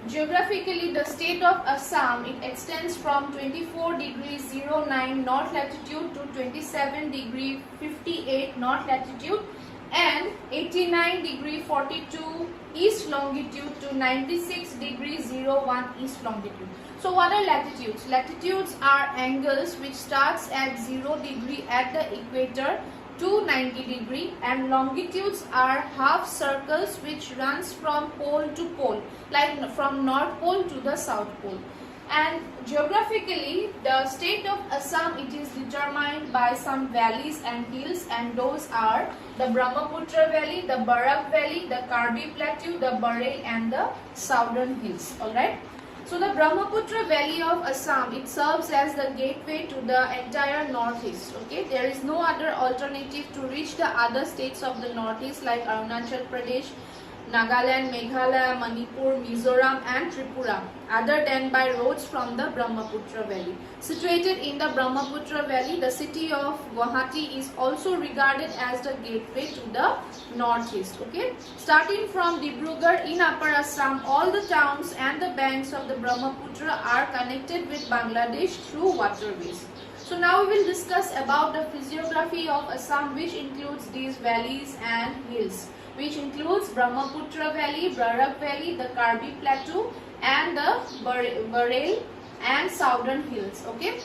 Geographically, the state of Assam, it extends from 24 degrees 09 north latitude to 27 degree 58 north latitude and 89 degree 42 east longitude to 96 degree 01 east longitude. So what are latitudes? Latitudes are angles which starts at 0 degree at the equator to 90 degree, and longitudes are half circles which runs from pole to pole, like from north pole to the south pole. And geographically, the state of Assam, it is determined by some valleys and hills, and those are the Brahmaputra Valley, the Barak Valley, the Karbi Plateau, the Bareil and the Southern Hills. Alright. So the Brahmaputra Valley of Assam, it serves as the gateway to the entire northeast. Okay, there is no other alternative to reach the other states of the northeast like Arunachal Pradesh, Nagaland, Meghalaya, Manipur, Mizoram and Tripura other than by roads from the Brahmaputra Valley. Situated in the Brahmaputra Valley, the city of Guwahati is also regarded as the gateway to the northeast. Okay, starting from Dibrugarh in Upper Assam, all the towns and the banks of the Brahmaputra are connected with Bangladesh through waterways. So now we will discuss about the physiography of Assam, which includes these valleys and hills, which includes Brahmaputra Valley, Barak Valley, the Karbi Plateau and the Bareil and Southern Hills. Okay.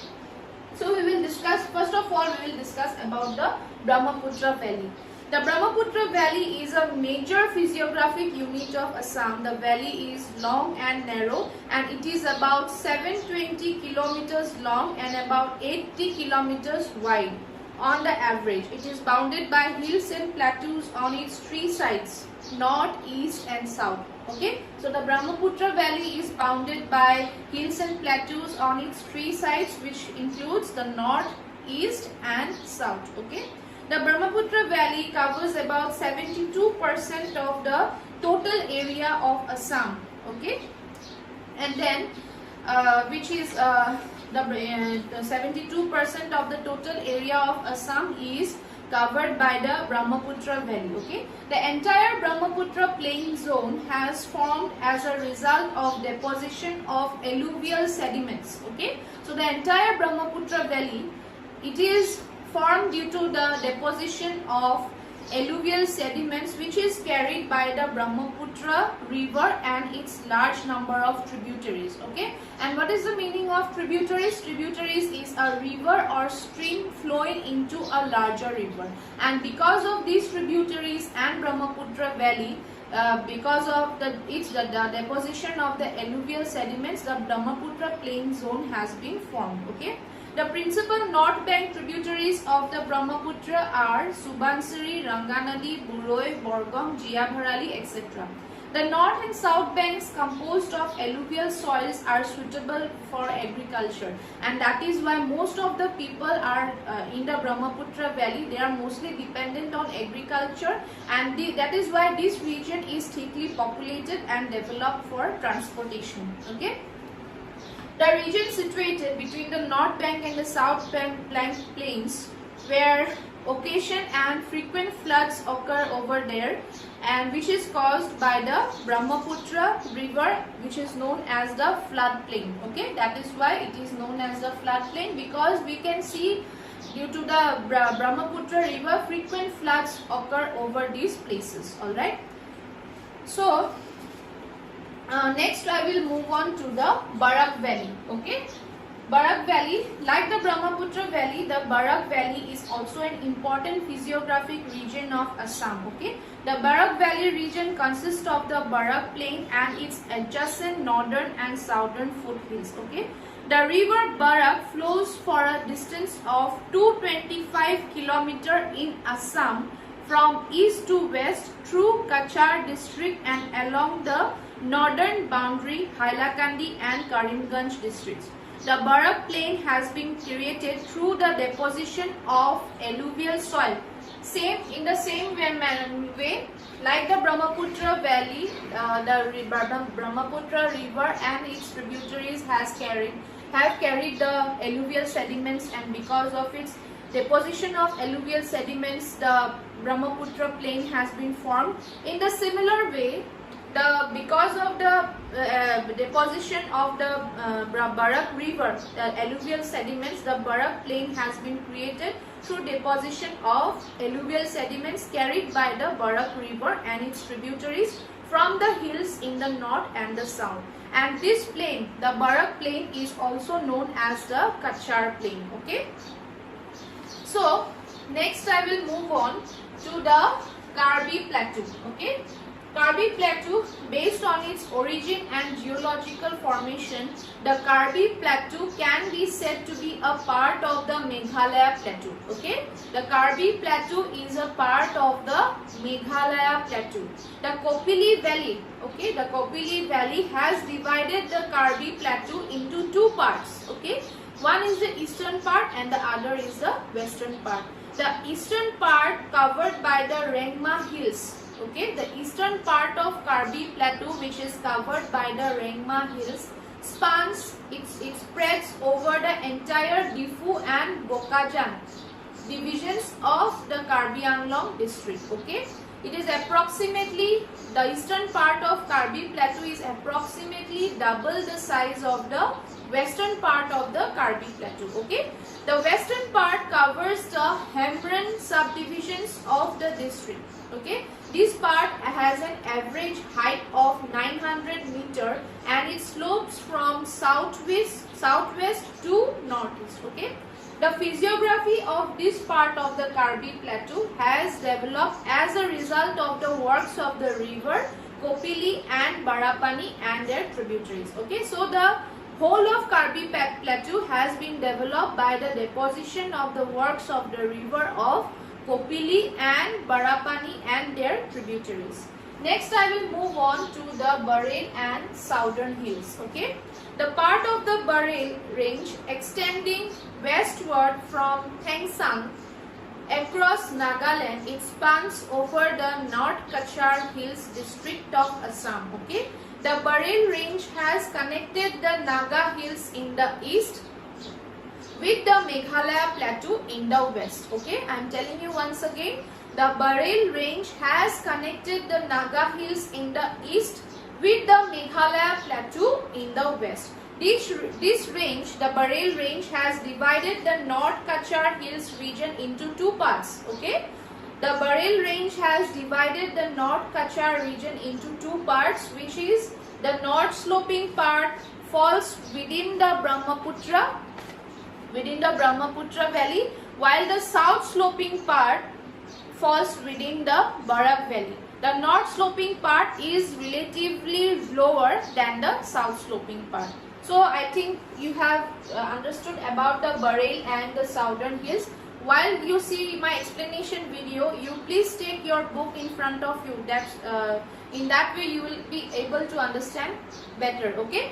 So we will discuss, first of all we will discuss about the Brahmaputra Valley. The Brahmaputra Valley is a major physiographic unit of Assam. The valley is long and narrow, and it is about 720 kilometers long and about 80 kilometers wide on the average. It is bounded by hills and plateaus on its three sides, north, east and south. Okay, so the Brahmaputra Valley is bounded by hills and plateaus on its three sides, which includes the north, east and south. Okay, the Brahmaputra Valley covers about 72% of the total area of Assam. Okay, and then which is the 72% of the total area of Assam is covered by the Brahmaputra Valley. Okay, the entire Brahmaputra plain zone has formed as a result of deposition of alluvial sediments. Okay, so the entire Brahmaputra Valley, it is formed due to the deposition of alluvial sediments which is carried by the Brahmaputra river and its large number of tributaries. Okay, and what is the meaning of tributaries? Tributaries is a river or stream flowing into a larger river, and because of these tributaries and Brahmaputra Valley, because of the deposition of the alluvial sediments, the Brahmaputra plain zone has been formed. Okay, the principal north bank tributaries of the Brahmaputra are Subansiri, Ranganadi, Buroi, Borgom, Jiabharali, etc. The north and south banks composed of alluvial soils are suitable for agriculture, and that is why most of the people are in the Brahmaputra Valley. They are mostly dependent on agriculture, and that is why this region is thickly populated and developed for transportation. Okay. The region situated between the north bank and the south bank plains, where occasion and frequent floods occur over there, and which is caused by the Brahmaputra river, which is known as the flood plain. Okay, that is why it is known as the flood plain, because we can see due to the Brahmaputra river frequent floods occur over these places. All right. So next I will move on to the Barak Valley. Okay, Barak Valley, like the Brahmaputra Valley, the Barak Valley is also an important physiographic region of Assam. Okay, the Barak Valley region consists of the Barak Plain and its adjacent northern and southern foothills. Okay, the river Barak flows for a distance of 225 km in Assam from east to west through Kachar district and along the northern boundary Hailakandi and Karimganj districts. The Barak plain has been created through the deposition of alluvial soil. In the same way like the Brahmaputra Valley, the Brahmaputra river and its tributaries have carried the alluvial sediments, and because of its deposition of alluvial sediments, the Brahmaputra plain has been formed. In the similar way, because of the deposition of the Barak River, alluvial sediments. The Barak plain has been created through deposition of alluvial sediments carried by the Barak River and its tributaries from the hills in the north and the south. And this plain, the Barak plain, is also known as the Kachar plain. Okay. So next I will move on to the Karbi Plateau. Okay. Karbi Plateau, based on its origin and geological formation, the Karbi Plateau can be said to be a part of the Meghalaya Plateau. Okay, the Karbi Plateau is a part of the Meghalaya Plateau. The Kopili Valley, okay, the Kopili Valley has divided the Karbi Plateau into two parts. Okay, one is the eastern part and the other is the western part. The eastern part covered by the Rengma Hills. Okay, the eastern part of Karbi Plateau, which is covered by the Rengma Hills, spans, it spreads over the entire Difu and Bokajang divisions of the Karbi Anglong district. Okay, it is approximately, the eastern part of Karbi Plateau is approximately double the size of the western part of the Karbi Plateau. Okay, the western part covers the Hembron subdivisions of the district. Okay, this part has an average height of 900 meter and it slopes from southwest to northeast. Okay, the physiography of this part of the Karbi Plateau has developed as a result of the works of the river Kopili and Barapani and their tributaries. Okay, so the whole of Karbi Plateau has been developed by the deposition of the works of the river of Kopili and Barapani and their tributaries. Next I will move on to the Bareil and Southern Hills. Okay, the part of the Bareil range extending westward from Thengsang across Nagaland, it spans over the North Kachar Hills district of Assam. Okay, the Bareil range has connected the Naga Hills in the east with the Meghalaya Plateau in the west. Okay, I am telling you once again, the Bareil range has connected the Naga Hills in the east with the Meghalaya Plateau in the west. This range, the Bareil range, has divided the North Kachar Hills region into two parts. Okay, the Bareil range has divided the North Kachar region into two parts, which is the north sloping part falls within the Brahmaputra Valley, while the south sloping part falls within the Barak Valley. The north sloping part is relatively lower than the south sloping part. So I think you have understood about the Bareil and the Southern Hills. While you see my explanation video, you please take your book in front of you. In that way you will be able to understand better. Okay.